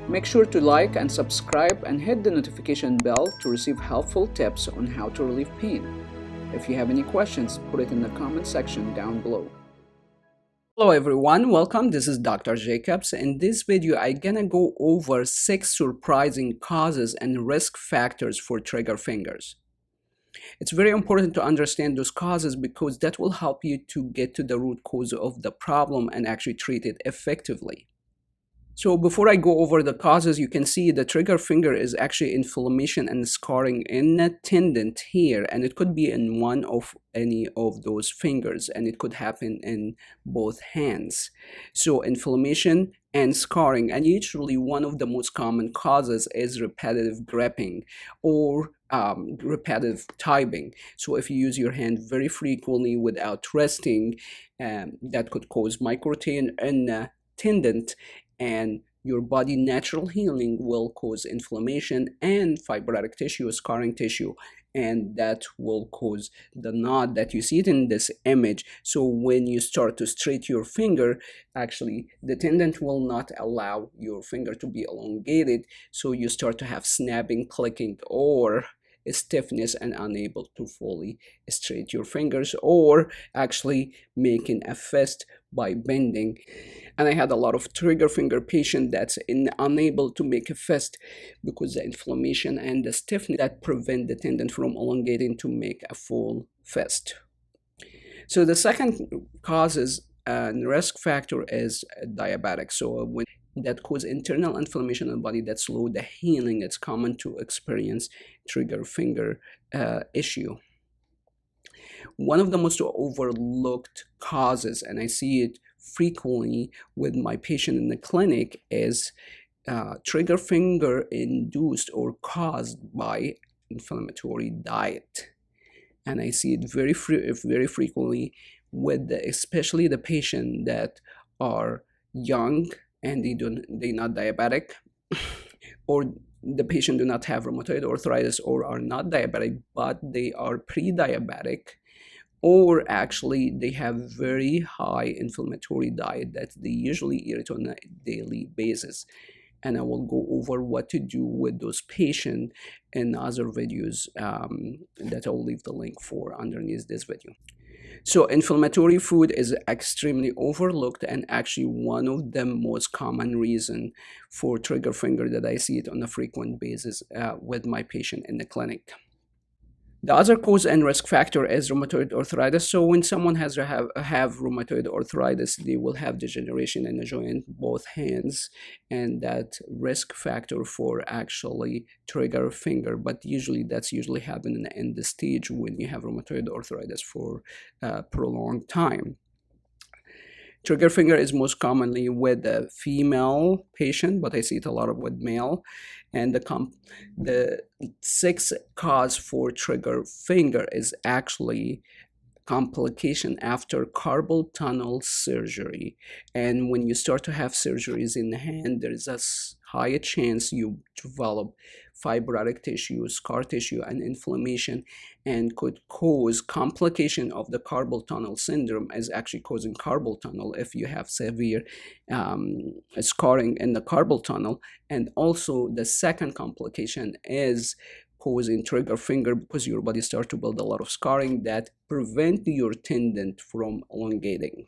Make sure to like and subscribe and hit the notification bell to receive helpful tips on how to relieve pain. If you have any questions, put it in the comment section down below. Hello everyone, welcome. This is Dr. Jacobs. In this video, I'm gonna go over 6 surprising causes and risk factors for trigger fingers. It's very important to understand those causes because that will help you to get to the root cause of the problem and actually treat it effectively. So before I go over the causes, you can see the trigger finger is actually inflammation and scarring in the tendon here, and it could be in one of any of those fingers, and it could happen in both hands. So inflammation and scarring, and usually one of the most common causes is repetitive gripping or repetitive typing. So if you use your hand very frequently without resting, that could cause microtein in the tendon, and your body natural healing will cause inflammation and fibrotic tissue, scarring tissue, and that will cause the knot that you see it in this image. So when you start to straight your finger, actually the tendon will not allow your finger to be elongated, so you start to have snapping, clicking, or stiffness and unable to fully straight your fingers, or actually making a fist by bending. And I had a lot of trigger finger patient that's unable to make a fist because the inflammation and the stiffness that prevent the tendon from elongating to make a full fist. So the second causes and risk factor is diabetic. So when that cause internal inflammation in the body that slow the healing, it's common to experience trigger finger issue. One of the most overlooked causes, and I see it frequently with my patient in the clinic, is trigger finger induced or caused by inflammatory diet. And I see it very frequently with especially the patient that are young and they're not diabetic, or the patient do not have rheumatoid arthritis or are not diabetic, but they are pre-diabetic, or actually they have very high inflammatory diet that they usually eat on a daily basis. And I will go over what to do with those patients in other videos that I will leave the link for underneath this video. So inflammatory food is extremely overlooked and actually one of the most common reason for trigger finger that I see it on a frequent basis with my patient in the clinic. The other cause and risk factor is rheumatoid arthritis. So when someone have rheumatoid arthritis, they will have degeneration in the joint, both hands, and that risk factor for actually trigger finger. But usually that's usually happening in the stage when you have rheumatoid arthritis for a prolonged time. Trigger finger is most commonly with a female patient, but I see it a lot with male. And the sixth cause for trigger finger is actually complication after carpal tunnel surgery. And when you start to have surgeries in the hand, there is a higher chance you develop fibrotic tissue, scar tissue, and inflammation, and could cause complication of the carpal tunnel syndrome, as actually causing carpal tunnel if you have severe scarring in the carpal tunnel. And also the second complication is causing trigger finger because your body starts to build a lot of scarring that prevent your tendon from elongating.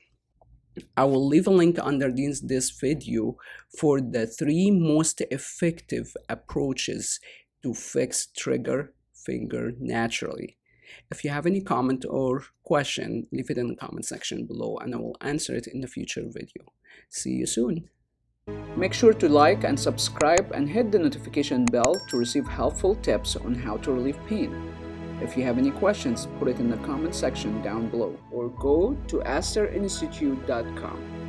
I will leave a link underneath this video for the 3 most effective approaches to fix trigger finger naturally. If you have any comment or question, leave it in the comment section below and I will answer it in a future video. See you soon. Make sure to like and subscribe and hit the notification bell to receive helpful tips on how to relieve pain. If you have any questions, put it in the comment section down below or go to astrinstitute.com.